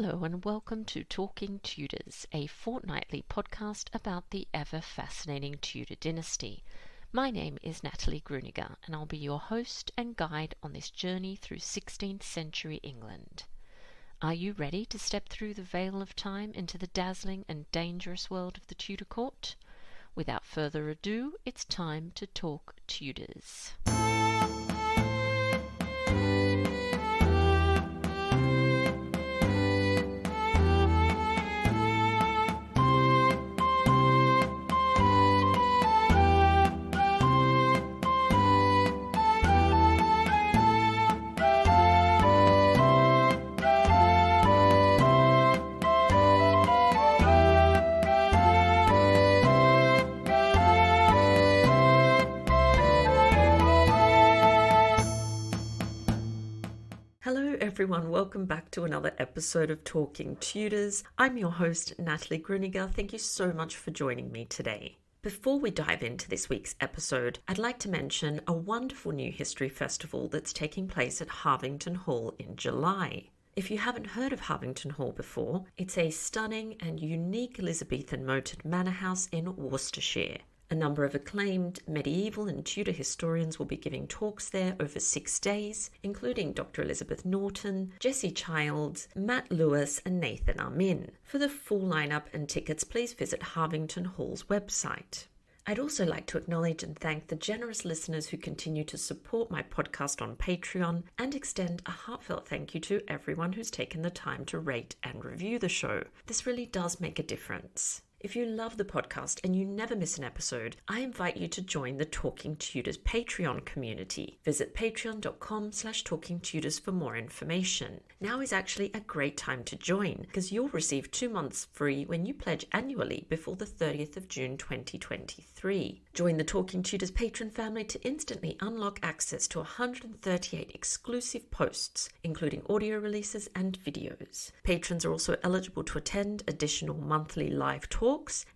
Hello and welcome to Talking Tudors, a fortnightly podcast about the ever-fascinating Tudor dynasty. My name is Natalie Grueninger and I'll be your host and guide on this journey through 16th century England. Are you ready to step through the veil of time into the dazzling and dangerous world of the Tudor court? Without further ado, it's time to talk Tudors. Hello everyone, welcome back to another episode of Talking Tudors. I'm your host, Natalie Grueninger. Thank you so much for joining me today. Before we dive into this week's episode, I'd like to mention a wonderful new history festival that's taking place at Harvington Hall in July. If you haven't heard of Harvington Hall before, it's a stunning and unique Elizabethan moated manor house in Worcestershire. A number of acclaimed medieval and Tudor historians will be giving talks there over 6 days, including Dr. Elizabeth Norton, Jessie Childs, Matt Lewis and Nathan Armin. For the full lineup and tickets, please visit Harvington Hall's website. I'd also like to acknowledge and thank the generous listeners who continue to support my podcast on Patreon and extend a heartfelt thank you to everyone who's taken the time to rate and review the show. This really does make a difference. If you love the podcast and you never miss an episode, I invite you to join the Talking Tudors Patreon community. Visit patreon.com/talkingtudors for more information. Now is actually a great time to join because you'll receive 2 months free when you pledge annually before the 30th of June 2023. Join the Talking Tudors patron family to instantly unlock access to 138 exclusive posts, including audio releases and videos. Patrons are also eligible to attend additional monthly live talks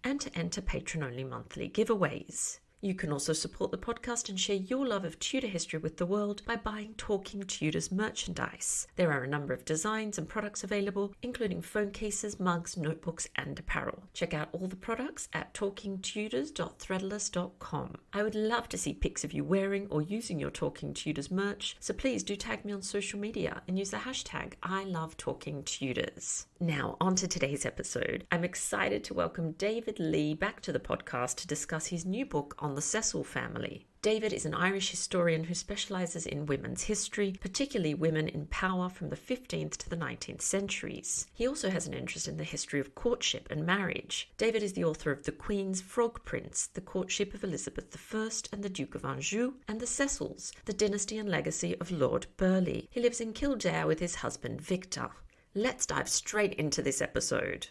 and to enter patron-only monthly giveaways. You can also support the podcast and share your love of Tudor history with the world by buying Talking Tudors merchandise. There are a number of designs and products available, including phone cases, mugs, notebooks, and apparel. Check out all the products at talkingtudors.threadless.com. I would love to see pics of you wearing or using your Talking Tudors merch, so please do tag me on social media and use the hashtag #ILoveTalkingTudors. Now, on to today's episode. I'm excited to welcome David Lee back to the podcast to discuss his new book on the Cecil family. David is an Irish historian who specialises in women's history, particularly women in power from the 15th to the 19th centuries. He also has an interest in the history of courtship and marriage. David is the author of The Queen's Frog Prince, The Courtship of Elizabeth I and the Duke of Anjou, and The Cecils, The Dynasty and Legacy of Lord Burghley. He lives in Kildare with his husband Victor. Let's dive straight into this episode.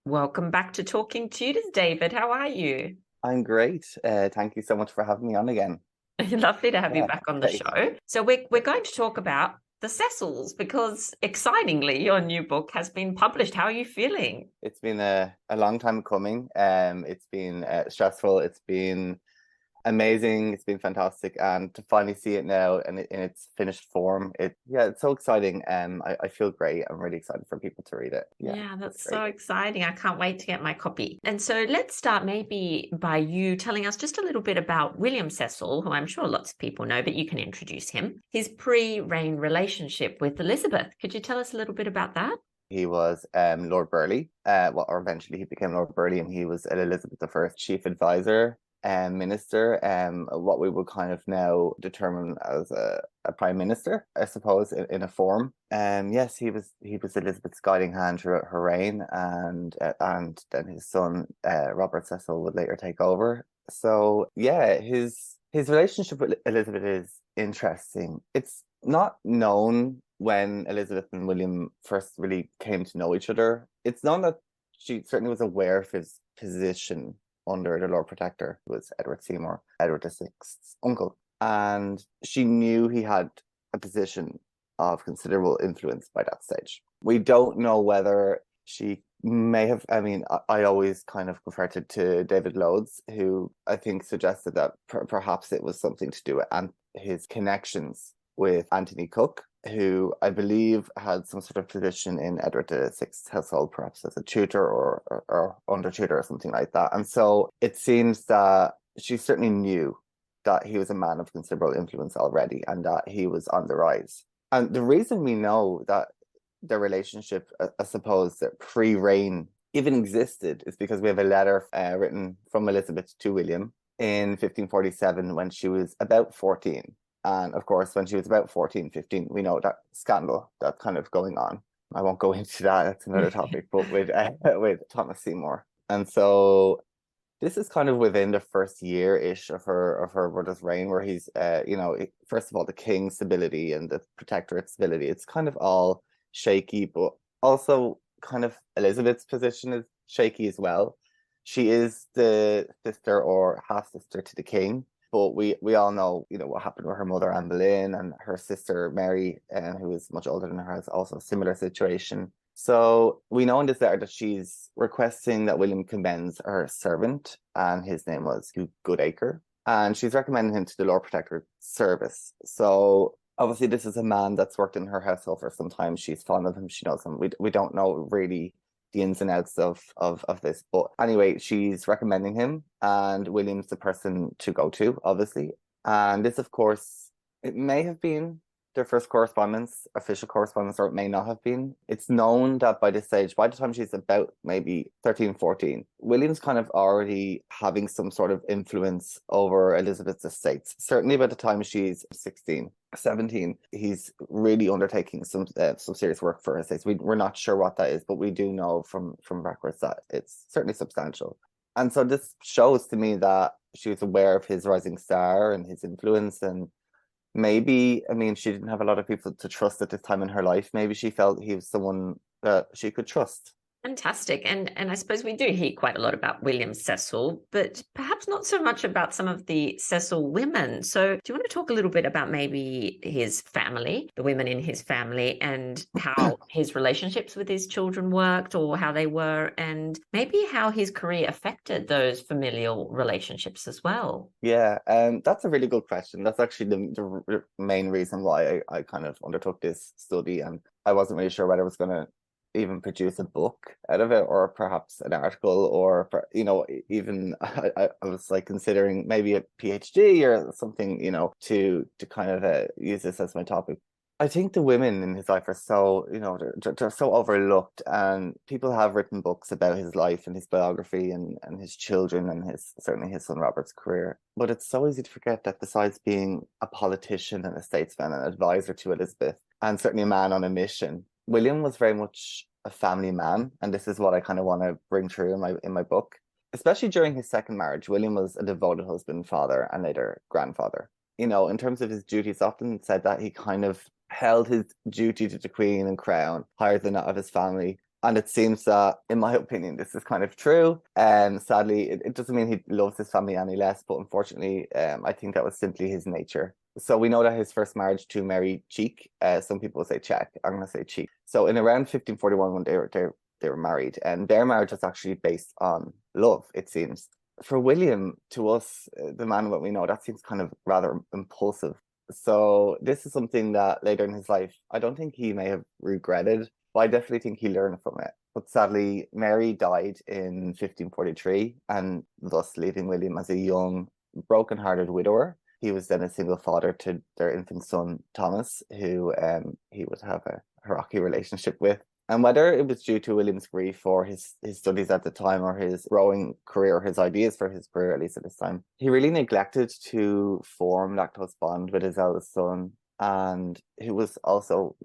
Welcome back to Talking Tudors, David. How are you? I'm great. Thank you so much for having me on again. Lovely to have you back on the show. So we're going to talk about the Cecils because, excitingly, your new book has been published. How are you feeling? It's been a long time coming. It's been stressful. It's been amazing. It's been fantastic, and to finally see it now and in its finished form, it's so exciting. I feel great. I'm really excited for people to read it. Yeah, that's so exciting. I can't wait to get my copy. And so let's start maybe by you telling us just a little bit about William Cecil, who I'm sure lots of people know, but you can introduce him. His pre-reign relationship with Elizabeth. Could you tell us a little bit about that? He was Lord Burghley, or eventually he became Lord Burghley, and he was Elizabeth I's chief advisor. Minister, what we would kind of now determine as a prime minister, I suppose, in a form. Yes, he was Elizabeth's guiding hand throughout her reign, and then his son Robert Cecil would later take over. So yeah, his relationship with Elizabeth is interesting. It's not known when Elizabeth and William first really came to know each other. It's known that she certainly was aware of his position under the Lord Protector, who was Edward Seymour, Edward VI's uncle. And she knew he had a position of considerable influence by that stage. We don't know whether she may have, I always kind of refer to David Loads, who I think suggested that perhaps it was something to do with his connections with Anthony Cook, who I believe had some sort of position in Edward VI's household, perhaps as a tutor or under tutor or something like that. And so it seems that she certainly knew that he was a man of considerable influence already and that he was on the rise. And the reason we know that their relationship, I suppose, that pre-reign even existed is because we have a letter written from Elizabeth to William in 1547 when she was about 14. And of course, when she was about 14, 15, we know that scandal that's kind of going on. I won't go into that, that's another topic, but with Thomas Seymour. And so this is kind of within the first year-ish of her brother's reign, where he's, first of all, the king's stability and the protectorate's stability. It's kind of all shaky, but also kind of Elizabeth's position is shaky as well. She is the sister or half-sister to the king, but we all know, what happened with her mother, Anne Boleyn, and her sister, Mary, who is much older than her, has also a similar situation. So we know in this letter that she's requesting that William commends her servant, and his name was Goodacre, and she's recommending him to the Lord Protector's service. So obviously this is a man that's worked in her household for some time. She's fond of him, she knows him. We don't know really the ins and outs of this. But anyway, she's recommending him, and William's the person to go to, obviously. And this, of course, it may have been their first correspondence, official correspondence, or it may not have been. It's known that by this stage, by the time she's about maybe 13, 14, William's kind of already having some sort of influence over Elizabeth's estates. Certainly by the time she's 16, 17, he's really undertaking some serious work for her estates. We're not sure what that is, but we do know from backwards that it's certainly substantial. And so this shows to me that she was aware of his rising star and his influence, and maybe, she didn't have a lot of people to trust at this time in her life. Maybe she felt he was someone that she could trust. Fantastic. And I suppose we do hear quite a lot about William Cecil, but perhaps not so much about some of the Cecil women. So do you want to talk a little bit about maybe his family, the women in his family, and how his relationships with his children worked, or how they were, and maybe how his career affected those familial relationships as well? Yeah, that's a really good question. That's actually the main reason why I kind of undertook this study, and I wasn't really sure whether I was going to even produce a book out of it, or perhaps an article, or even I was like considering maybe a PhD or something, to kind of use this as my topic. I think the women in his life are so, they're so overlooked, and people have written books about his life and his biography and his children and certainly his son Robert's career. But it's so easy to forget that besides being a politician and a statesman and advisor to Elizabeth, and certainly a man on a mission, William was very much a family man, and this is what I kind of want to bring through in my book. Especially during his second marriage, William was a devoted husband, father, and later grandfather. In terms of his duties, often said that he kind of held his duty to the Queen and Crown higher than that of his family. And it seems that, in my opinion, this is kind of true. And sadly, it doesn't mean he loves his family any less, but unfortunately, I think that was simply his nature. So we know that his first marriage to Mary Cheek, some people say Check, I'm going to say Cheek. So in around 1541, when they were married, and their marriage was actually based on love, it seems. For William, to us, the man that we know, that seems kind of rather impulsive. So this is something that later in his life, I don't think he may have regretted, but I definitely think he learned from it. But sadly, Mary died in 1543, and thus leaving William as a young, broken-hearted widower. He was then a single father to their infant son, Thomas, who he would have a rocky relationship with. And whether it was due to William's grief or his studies at the time, or his growing career, or his ideas for his career, at least at this time, he really neglected to form that close bond with his eldest son, and who was also,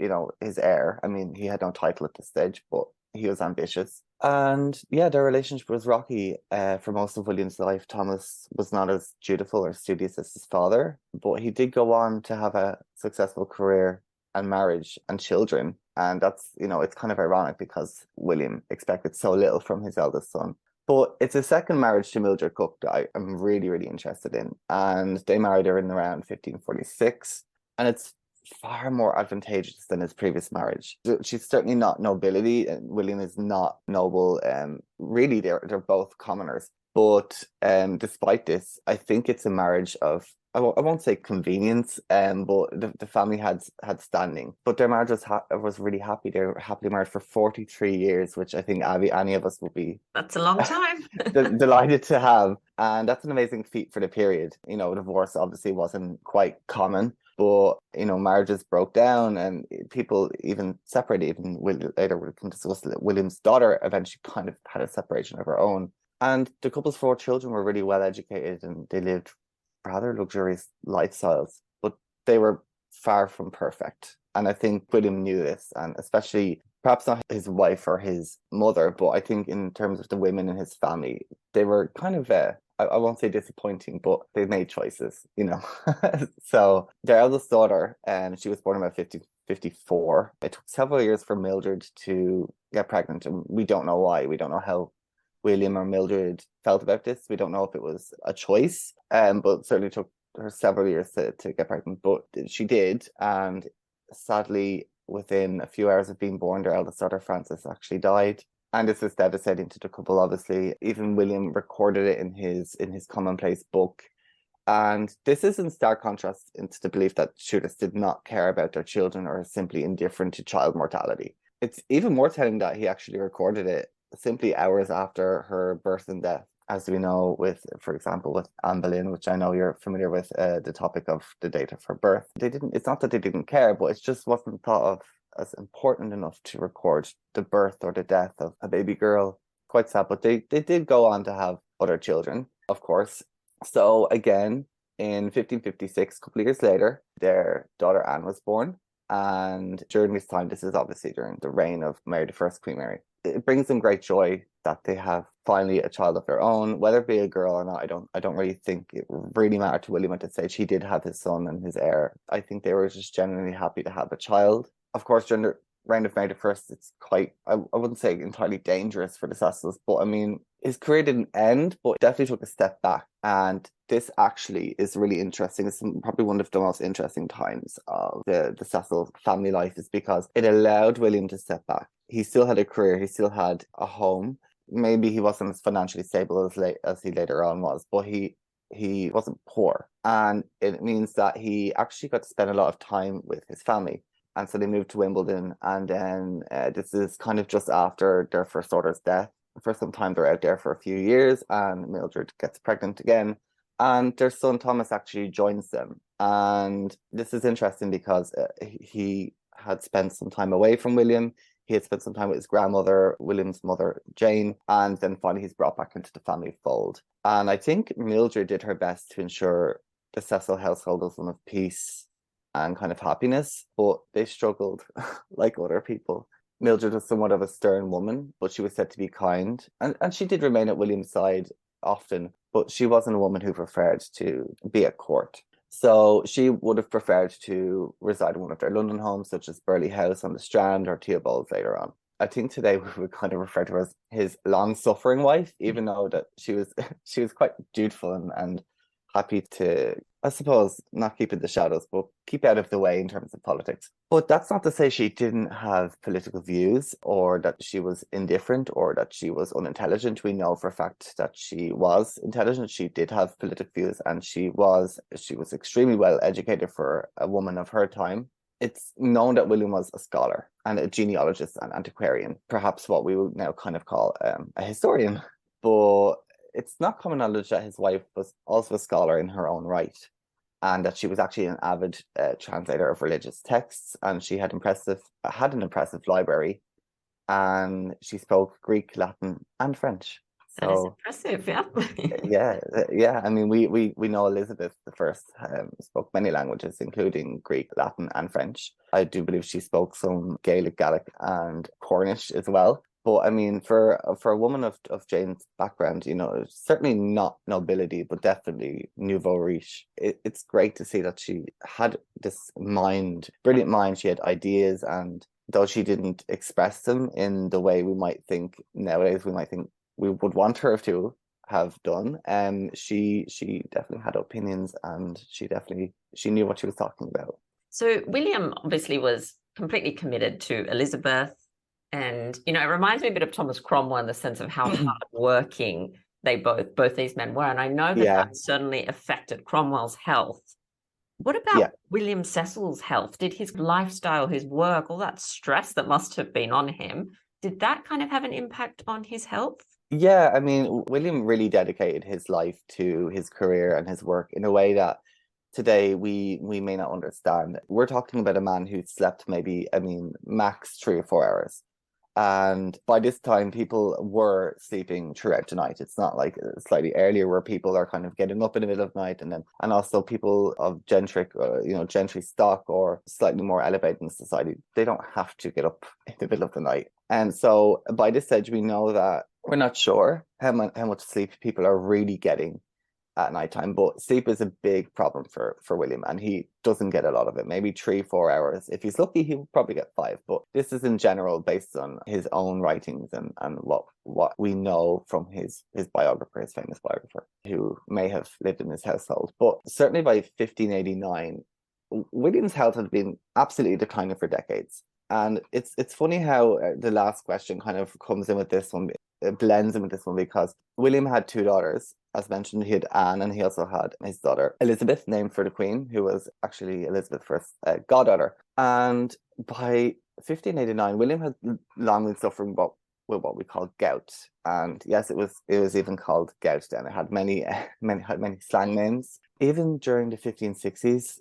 his heir. He had no title at this stage, but he was ambitious. And yeah, their relationship was rocky for most of William's life. Thomas was not as dutiful or studious as his father, but he did go on to have a successful career and marriage and children. And that's, it's kind of ironic because William expected so little from his eldest son. But it's a second marriage to Mildred Cook that I am really, really interested in. And they married her in around 1546. And it's far more advantageous than his previous marriage. She's certainly not nobility, and William is not noble. Really, they're both commoners. But despite this, I think it's a marriage of I won't say convenience, but the family had standing. But their marriage was really happy. They were happily married for 43 years, which I think any of us would be That's a long time. delighted to have. And that's an amazing feat for the period. Divorce obviously wasn't quite common, but marriages broke down and people even separated. Even later we can discuss that William's daughter eventually kind of had a separation of her own. And the couple's 4 children were really well educated and they lived rather luxurious lifestyles, but they were far from perfect. And I think William knew this, and especially perhaps not his wife or his mother, but I think in terms of the women in his family, they were kind of I won't say disappointing, but they made choices, So their eldest daughter, and she was born in about 54. It took several years for Mildred to get pregnant, and we don't know why. We don't know how William or Mildred felt about this. We don't know if it was a choice, but certainly took her several years to get pregnant. But she did, and sadly, within a few hours of being born, their eldest daughter Frances actually died. And this was devastating to the couple, obviously. Even William recorded it in his commonplace book. And this is in stark contrast into the belief that Tudors did not care about their children or simply indifferent to child mortality. It's even more telling that he actually recorded it simply hours after her birth and death. As we know, for example, with Anne Boleyn, which I know you're familiar with, the topic of the date of her birth. It's not that they didn't care, but it just wasn't thought of as important enough to record the birth or the death of a baby girl. Quite sad, but they did go on to have other children, of course. So again, in 1556, a couple of years later, their daughter Anne was born. And during this time, this is obviously during the reign of Mary I, Queen Mary. It brings them great joy that they have finally a child of their own, whether it be a girl or not. I don't really think it really mattered to William at this stage. He did have his son and his heir. I think they were just genuinely happy to have a child. Of course, during the reign of Mary I, it's quite, I wouldn't say entirely dangerous for the Cecils, but I mean, his career didn't end, but definitely took a step back. And this actually is really interesting. It's probably one of the most interesting times of the Cecil family life, is because it allowed William to step back. He still had a career, he still had a home. Maybe he wasn't as financially stable as he later on was, but he wasn't poor. And it means that he actually got to spend a lot of time with his family. And so they moved to Wimbledon, and then this is kind of just after their first daughter's death. For some time, they're out there for a few years, and Mildred gets pregnant again. And their son Thomas actually joins them. And this is interesting because he had spent some time away from William. He had spent some time with his grandmother, William's mother, Jane, and then finally he's brought back into the family fold. And I think Mildred did her best to ensure the Cecil household was one of peace and kind of happiness, but they struggled like other people. Mildred was somewhat of a stern woman, but she was said to be kind. And she did remain at William's side often, but she wasn't a woman who preferred to be at court. So she would have preferred to reside in one of their London homes, such as Burghley House on the Strand or Theobald's later on. I think today we would kind of refer to her as his long-suffering wife, even though that she was quite dutiful and happy to, I suppose, not keep in the shadows, but keep out of the way in terms of politics. But that's not to say she didn't have political views or that she was indifferent or that she was unintelligent. We know for a fact that she was intelligent. She did have political views, and she was extremely well educated for a woman of her time. It's known that William was a scholar and a genealogist and antiquarian, perhaps what we would now kind of call a historian. But it's not common knowledge that his wife was also a scholar in her own right, and that she was actually an avid translator of religious texts, and she had an impressive library, and she spoke Greek, Latin, and French. That is impressive, yeah. yeah. I mean, we know Elizabeth I spoke many languages, including Greek, Latin, and French. I do believe she spoke some Gaelic, Gallic, and Cornish as well. But I mean, for a woman of Jane's background, certainly not nobility, but definitely nouveau riche. It's great to see that she had this brilliant mind. She had ideas, and though she didn't express them in the way we might think nowadays, we would want her to have done. She definitely had opinions, and she knew what she was talking about. So William obviously was completely committed to Elizabeth. And, it reminds me a bit of Thomas Cromwell in the sense of how hardworking both these men were. And I know that Yeah, that certainly affected Cromwell's health. What yeah. about William Cecil's health? Did his lifestyle, his work, all that stress that must have been on him, did that kind of have an impact on his health? Yeah, I mean, William really dedicated his life to his career and his work in a way that today we may not understand. We're talking about a man who slept maybe, I mean, max 3 or 4 hours. And by this time, people were sleeping throughout the night. It's not like slightly earlier where people are kind of getting up in the middle of the night, and also people of gentry stock or slightly more elevated in society, they don't have to get up in the middle of the night. And so by this stage, we know that we're not sure how much sleep people are really getting at nighttime, but sleep is a big problem for William, and he doesn't get a lot of it. Maybe 3 4 hours. If he's lucky, he'll probably get 5. But this is in general based on his own writings and what we know from his biographer, his famous biographer, who may have lived in his household. But certainly by 1589, William's health had been absolutely declining for decades. And it's funny how the last question kind of comes in with this one, it blends in with this one, because William had 2 daughters. As mentioned, he had Anne, and he also had his daughter Elizabeth, named for the Queen, who was actually Elizabeth's first goddaughter. And by 1589, William had long been suffering with what we call gout. And yes, it was even called gout then. It had many slang names. Even during the 1560s,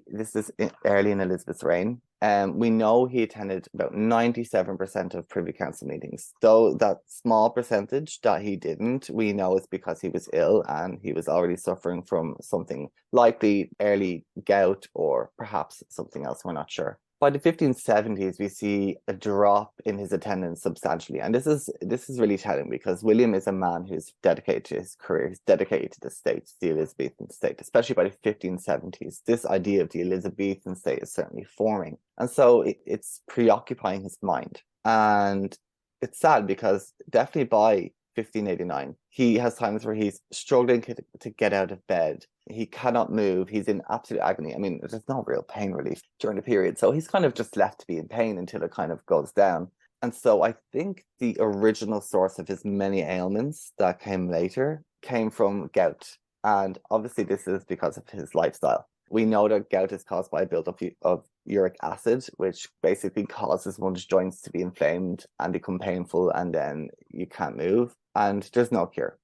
this is early in Elizabeth's reign. We know he attended about 97% of Privy Council meetings. Though that small percentage that he didn't, we know it's because he was ill and he was already suffering from something, likely early gout or perhaps something else, we're not sure. By the 1570s, we see a drop in his attendance substantially. And this is really telling, because William is a man who's dedicated to his career. He's dedicated to the state, the Elizabethan state, especially by the 1570s. This idea of the Elizabethan state is certainly forming. And so it's preoccupying his mind. And it's sad, because definitely by 1589, he has times where he's struggling to get out of bed. He cannot move. He's in absolute agony. I mean, there's no real pain relief during the period. So he's kind of just left to be in pain until it kind of goes down. And so I think the original source of his many ailments that came later came from gout. And obviously this is because of his lifestyle. We know that gout is caused by a buildup of uric acid, which basically causes one's joints to be inflamed and become painful, and then you can't move. And there's no cure.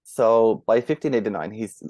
So by 1589, he's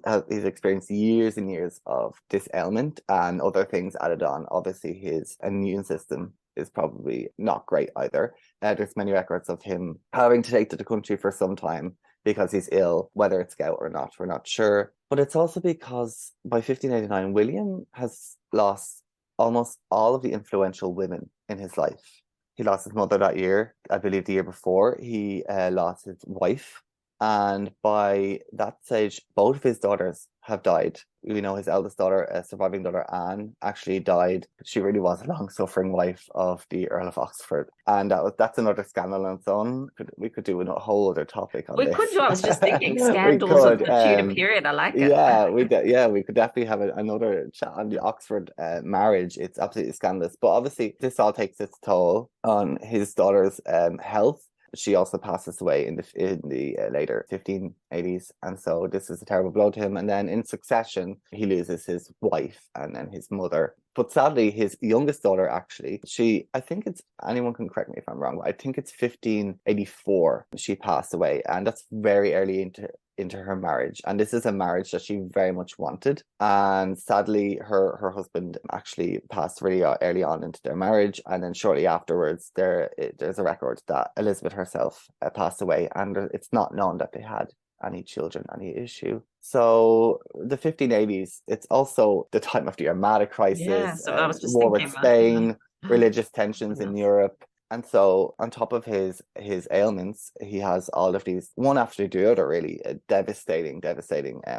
experienced years and years of this ailment and other things added on. Obviously, his immune system is probably not great either. There's many records of him having to take to the country for some time because he's ill, whether it's gout or not, we're not sure. But it's also because by 1589, William has lost almost all of the influential women in his life. He lost his mother that year. I believe the year before, he lost his wife. And by that stage, both of his daughters have died. We know his eldest daughter, a surviving daughter, Anne, actually died. She really was a long-suffering wife of the Earl of Oxford. And that's another scandal on its own. We could do a whole other topic on We this. could do, I was just thinking, We scandals of could. the Tudor period. I like it. Yeah, we could definitely have another chat on the Oxford marriage. It's absolutely scandalous. But obviously, this all takes its toll on his daughter's health. She also passes away in the later 1580s, and so this is a terrible blow to him. And then in succession, he loses his wife and then his mother. But sadly, his youngest daughter, actually, I think it's, anyone can correct me if I'm wrong, but I think it's 1584 she passed away, and that's very early into her marriage. And this is a marriage that she very much wanted. And sadly, her husband actually passed really early on into their marriage. And then shortly afterwards, there's a record that Elizabeth herself passed away. And it's not known that they had any children, any issue. So the 1580s, it's also the time of the Armada crisis, Yeah, so I was just war thinking with about Spain, that. religious tensions Yeah. in Europe. And so on top of his ailments, he has all of these, one after the other, really devastating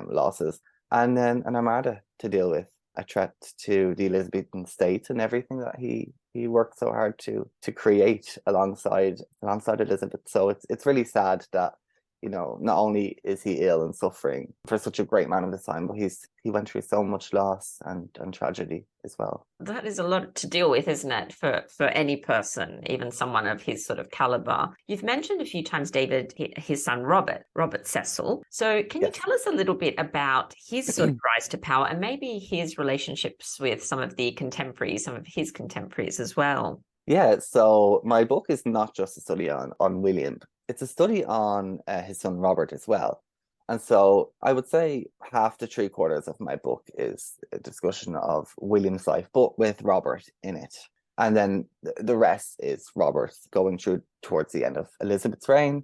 losses. And then an armada to deal with, a threat to the Elizabethan state and everything that he worked so hard to create alongside Elizabeth. So it's really sad that not only is he ill and suffering for such a great man of his time, but he went through so much loss and tragedy as well. That is a lot to deal with, isn't it, for any person, even someone of his sort of caliber. You've mentioned a few times, David, his son Robert Cecil. So can you Yes. tell us a little bit about his sort of rise to power and maybe his relationships with some of his contemporaries as well? Yeah, so my book is not just a study on William. It's a study on his son Robert as well. And so I would say half to three quarters of my book is a discussion of William's life, but with Robert in it. And then the rest is Robert going through towards the end of Elizabeth's reign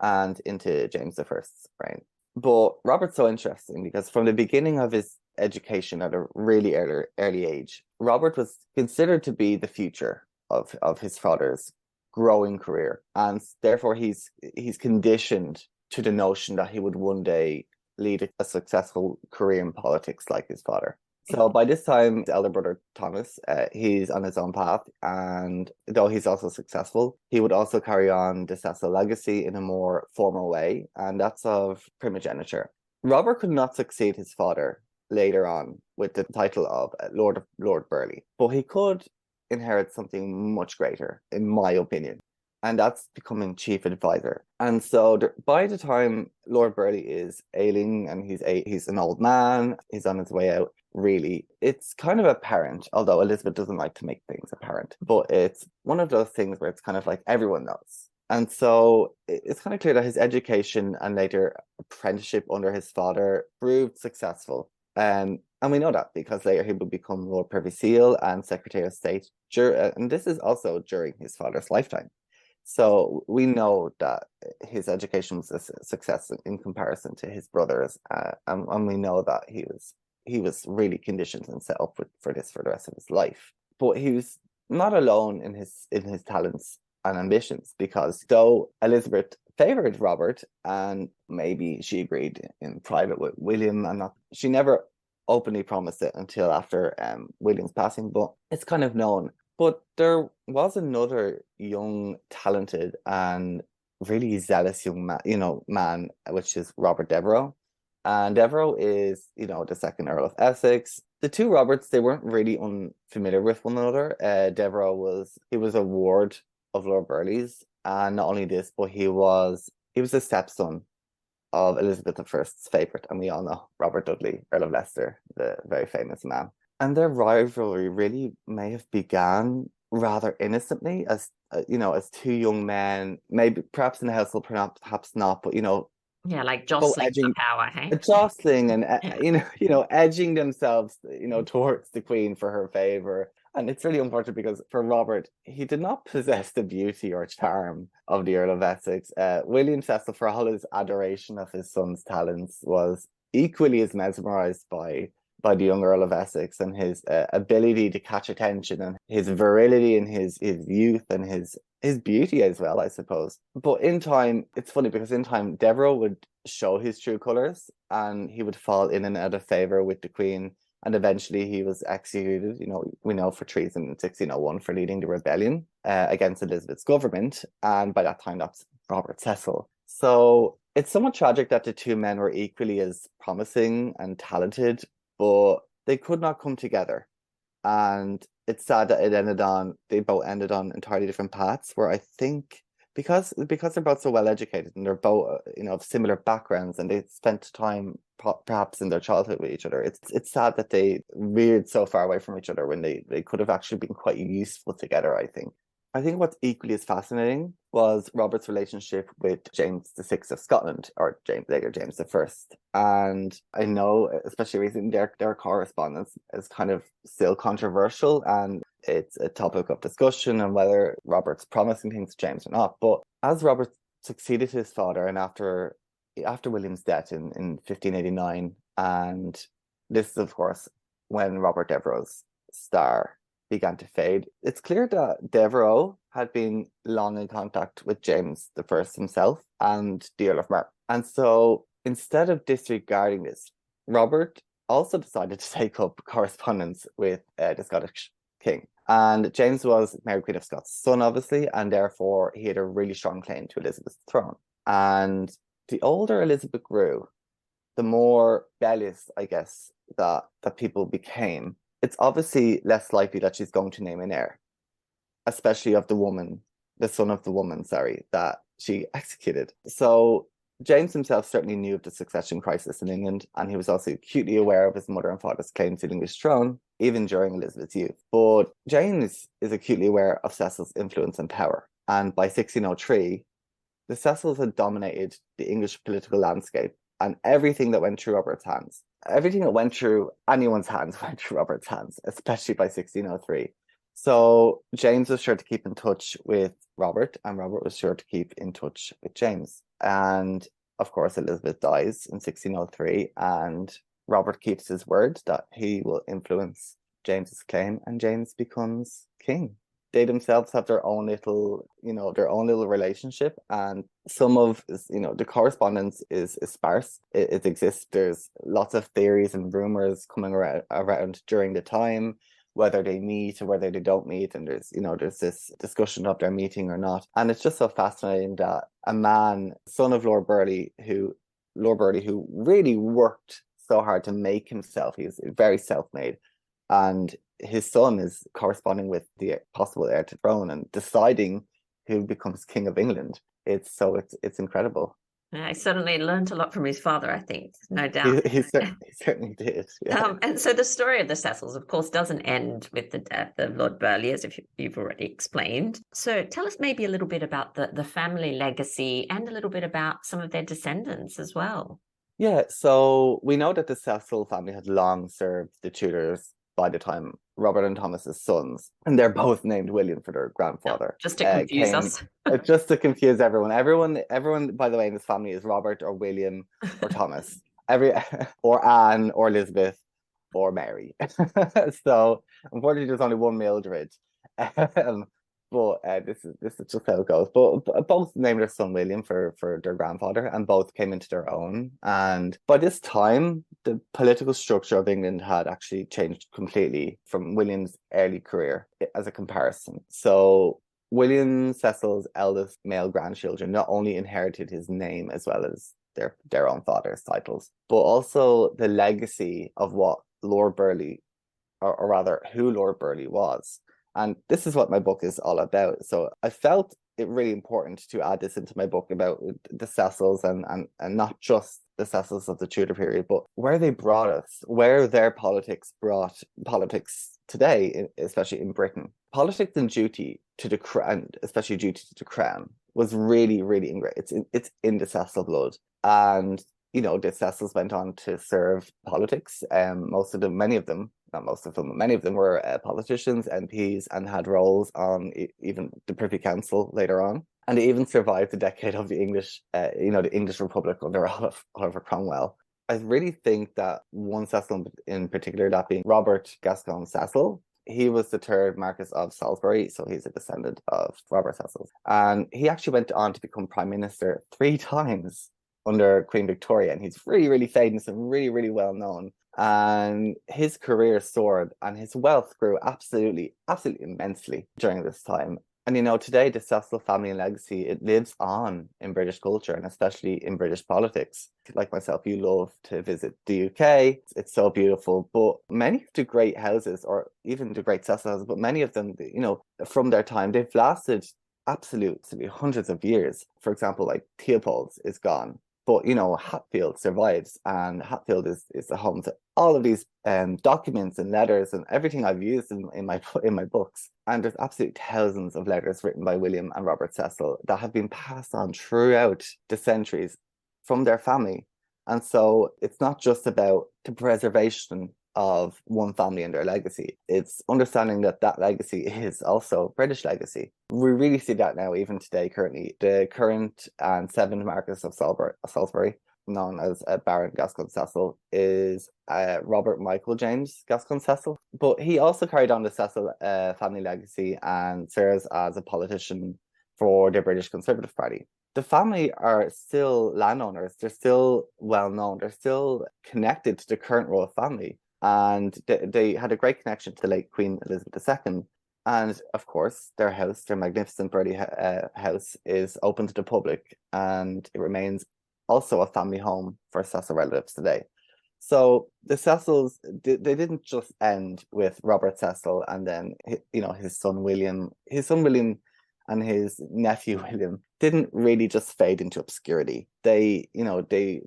and into James I's reign. But Robert's so interesting because from the beginning of his education at a really early age, Robert was considered to be the future of his father's growing career, and therefore he's conditioned to the notion that he would one day lead a successful career in politics like his father. So by this time, his elder brother Thomas, he's on his own path, and though he's also successful, he would also carry on the Cecil legacy in a more formal way, and that's of primogeniture. Robert could not succeed his father later on with the title of Lord Burghley, but he could inherit something much greater, in my opinion, and that's becoming chief advisor. And so by the time Lord Burghley is ailing and he's an old man, he's on his way out, really, it's kind of apparent, although Elizabeth doesn't like to make things apparent, but it's one of those things where it's kind of like everyone knows. And so it's kind of clear that his education and later apprenticeship under his father proved successful. And we know that because later he would become Lord Privy Seal and Secretary of State, and this is also during his father's lifetime. So we know that his education was a success in comparison to his brothers, and we know that he was really conditioned and set up for this for the rest of his life. But he was not alone in his talents and ambitions, because though Elizabeth favored Robert and maybe she agreed in private with William, and not, she never openly promised it until after William's passing, but it's kind of known. But there was another young, talented, and really zealous young man, which is Robert Devereux. And Devereux is, the second Earl of Essex. The two Roberts, they weren't really unfamiliar with one another. Devereux was a ward of Lord Burghley's, and not only this, but he was a stepson of Elizabeth I's favourite, and we all know Robert Dudley, Earl of Leicester, the very famous man. And their rivalry really may have began rather innocently as as two young men, maybe perhaps in the household, perhaps not, but Yeah, like jostling for power, hey? jostling and Yeah. edging themselves towards the Queen for her favor. And it's really unfortunate because for Robert, he did not possess the beauty or charm of the Earl of Essex. William Cecil, for all his adoration of his son's talents, was equally as mesmerized by the young Earl of Essex and his ability to catch attention and his virility and his youth and his beauty as well, I suppose. But in time, it's funny because in time, Devereux would show his true colours and he would fall in and out of favour with the Queen. And eventually he was executed, we know, for treason in 1601 for leading the rebellion against Elizabeth's government. And by that time, that's Robert Cecil. So it's somewhat tragic that the two men were equally as promising and talented, but they could not come together. And it's sad that they both ended on entirely different paths, where I think because they're both so well educated and they're both of similar backgrounds and they spent time perhaps in their childhood with each other, it's sad that they veered so far away from each other when they could have actually been quite useful together. I think what's equally as fascinating was Robert's relationship with James VI of Scotland, or later James I. And I know, especially recently, their correspondence is kind of still controversial, and it's a topic of discussion on whether Robert's promising things to James or not. But as Robert succeeded his father, and after William's death in 1589, and this is, of course, when Robert Devereux's star began to fade, it's clear that Devereux had been long in contact with James I himself and the Earl of Mar. And so instead of disregarding this, Robert also decided to take up correspondence with the Scottish king. And James was Mary Queen of Scots' son, obviously, and therefore he had a really strong claim to Elizabeth's throne. And the older Elizabeth grew, the more rebellious, I guess, that people became. It's obviously less likely that she's going to name an heir, especially of the son of the woman, sorry, that she executed. So James himself certainly knew of the succession crisis in England, and he was also acutely aware of his mother and father's claim to the English throne, even during Elizabeth's youth. But James is acutely aware of Cecil's influence and power. And by 1603, the Cecils had dominated the English political landscape, and everything that went through Robert's hands, everything that went through anyone's hands went through Robert's hands, especially by 1603. So James was sure to keep in touch with Robert, and Robert was sure to keep in touch with James. And of course, Elizabeth dies in 1603, and Robert keeps his word that he will influence James's claim, and James becomes king. They themselves have their own little, their own little relationship, and some of, the correspondence is sparse. It exists. There's lots of theories and rumors coming around during the time, whether they meet or whether they don't meet, and there's this discussion of their meeting or not. And it's just so fascinating that a man, son of Lord Burghley, who really worked so hard to make himself, he's very self-made, and his son is corresponding with the possible heir to the throne and deciding who becomes King of England. It's incredible. I certainly learned a lot from his father, I think, no doubt. He certainly did. Yeah. And so the story of the Cecils, of course, doesn't end with the death of Lord Burghley, as you've already explained. So tell us maybe a little bit about the family legacy and a little bit about some of their descendants as well. Yeah, so we know that the Cecil family had long served the Tudors by the time Robert and Thomas's sons, and they're both named William for their grandfather. Just to confuse us. Just to confuse everyone. Everyone, by the way, in this family is Robert or William or Thomas. Or Anne or Elizabeth or Mary. So unfortunately, there's only one Mildred. But this is just how it goes. But both named their son William for their grandfather, and both came into their own. And by this time, the political structure of England had actually changed completely from William's early career as a comparison. So William Cecil's eldest male grandchildren not only inherited his name as well as their own father's titles, but also the legacy of what Lord Burghley, or rather who Lord Burghley was. And this is what my book is all about. So I felt it really important to add this into my book about the Cecils and not just the Cecils of the Tudor period, but where they brought us, where their politics brought politics today, especially in Britain. Politics and duty to the crown, especially duty to the crown, was really, really ingrained. It's in the Cecil blood. And, the Cecils went on to serve politics. Many of them were politicians, MPs, and had roles on even the Privy Council later on. And they even survived the decade of the English Republic under Oliver Cromwell. I really think that one Cecil in particular, that being Robert Gascoigne Cecil, he was the third Marquess of Salisbury, so he's a descendant of Robert Cecil. And he actually went on to become Prime Minister 3 times under Queen Victoria, and he's really, really famous and really, really well known. And his career soared, and his wealth grew absolutely, absolutely immensely during this time. And today the Cecil family and legacy, it lives on in British culture, and especially in British politics. Like myself, you love to visit the UK. It's so beautiful. But many of the great houses, or even the great Cecil houses, but many of them, from their time, they've lasted absolutely hundreds of years. For example, like Theobald's is gone. But, Hatfield survives, and Hatfield is the home to all of these documents and letters and everything I've used in my books. And there's absolutely thousands of letters written by William and Robert Cecil that have been passed on throughout the centuries from their family. And so it's not just about the preservation of one family and their legacy. It's understanding that legacy is also British legacy. We really see that now, even today, currently. The current and seventh Marquess of Salisbury, known as Baron Gascoigne Cecil, is Robert Michael James Gascoigne Cecil. But he also carried on the Cecil family legacy and serves as a politician for the British Conservative Party. The family are still landowners. They're still well known. They're still connected to the current royal family. And they had a great connection to the late Queen Elizabeth II. And of course, their magnificent Burghley house is open to the public, and it remains also a family home for Cecil relatives today. So the Cecils, they didn't just end with Robert Cecil and then, his son William. His son William and his nephew William didn't really just fade into obscurity. They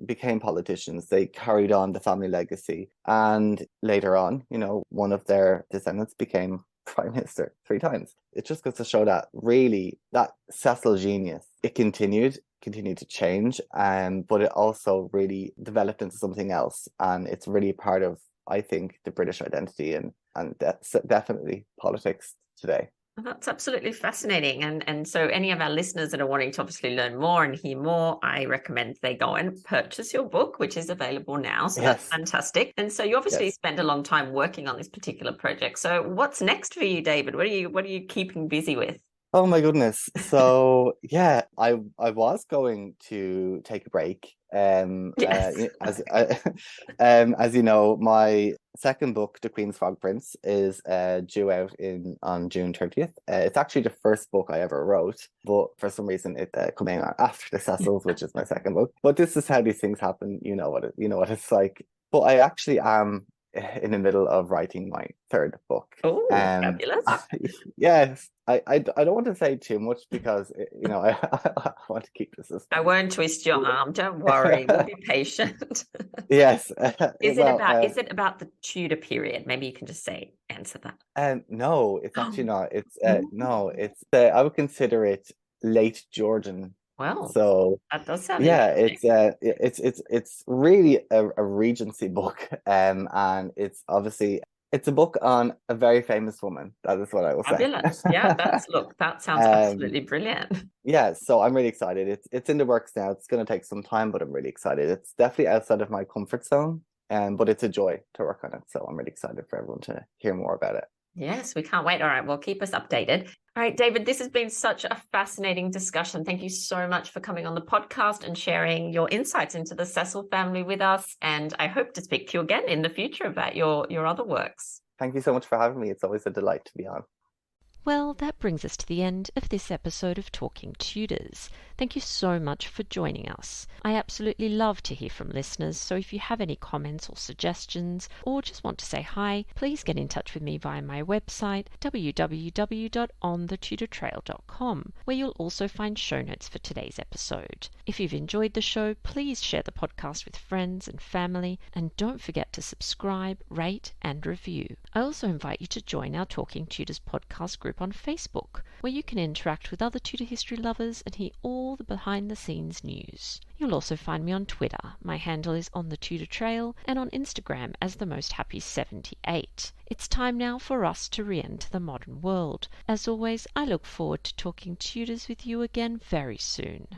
became politicians. They carried on the family legacy. And later on, one of their descendants became prime minister 3 times. It just goes to show that really that Cecil genius, it continued to change, but it also really developed into something else. And it's really part of, I think, the British identity and that's definitely politics today. That's absolutely fascinating. And so any of our listeners that are wanting to obviously learn more and hear more, I recommend they go and purchase your book, which is available now. So Yes. That's fantastic. And so you obviously spent a long time working on this particular project. So what's next for you, David? What are you keeping busy with? Oh my goodness. So yeah, I was going to take a break. Yes. As you know, my second book, The Queen's Frog Prince, is due out on June 30th. It's actually the first book I ever wrote, but for some reason it's coming out after The Cecils, which is my second book. But this is how these things happen. You know what it's like. But I actually am in the middle of writing my third book. Oh, fabulous. Yes. I don't want to say too much because I want to keep this. I won't twist your arm. Don't worry. We'll be patient. Yes. Is it about the Tudor period? Maybe you can just answer that. No, it's actually not. It's no, it's I would consider it late Georgian. Well, so that does sound it's really a Regency book, and it's obviously. It's a book on a very famous woman. That is what I will say. Fabulous. Yeah, that sounds absolutely brilliant. Yeah, so I'm really excited. It's in the works now. It's going to take some time, but I'm really excited. It's definitely outside of my comfort zone, but it's a joy to work on it. So I'm really excited for everyone to hear more about it. Yes, we can't wait. All right, well, keep us updated. All right, David, this has been such a fascinating discussion. Thank you so much for coming on the podcast and sharing your insights into the Cecil family with us. And I hope to speak to you again in the future about your other works. Thank you so much for having me. It's always a delight to be on. Well, that brings us to the end of this episode of Talking Tudors. Thank you so much for joining us. I absolutely love to hear from listeners, so if you have any comments or suggestions, or just want to say hi, please get in touch with me via my website, www.onthetudortrail.com, where you'll also find show notes for today's episode. If you've enjoyed the show, please share the podcast with friends and family, and don't forget to subscribe, rate, and review. I also invite you to join our Talking Tudors podcast group on Facebook, where you can interact with other Tudor history lovers and hear all the behind-the-scenes news. You'll also find me on Twitter. My handle is On The Tudor Trail, and on Instagram as The Most Happy 78. It's time now for us to re-enter the modern world. As always, I look forward to talking Tudors with you again very soon.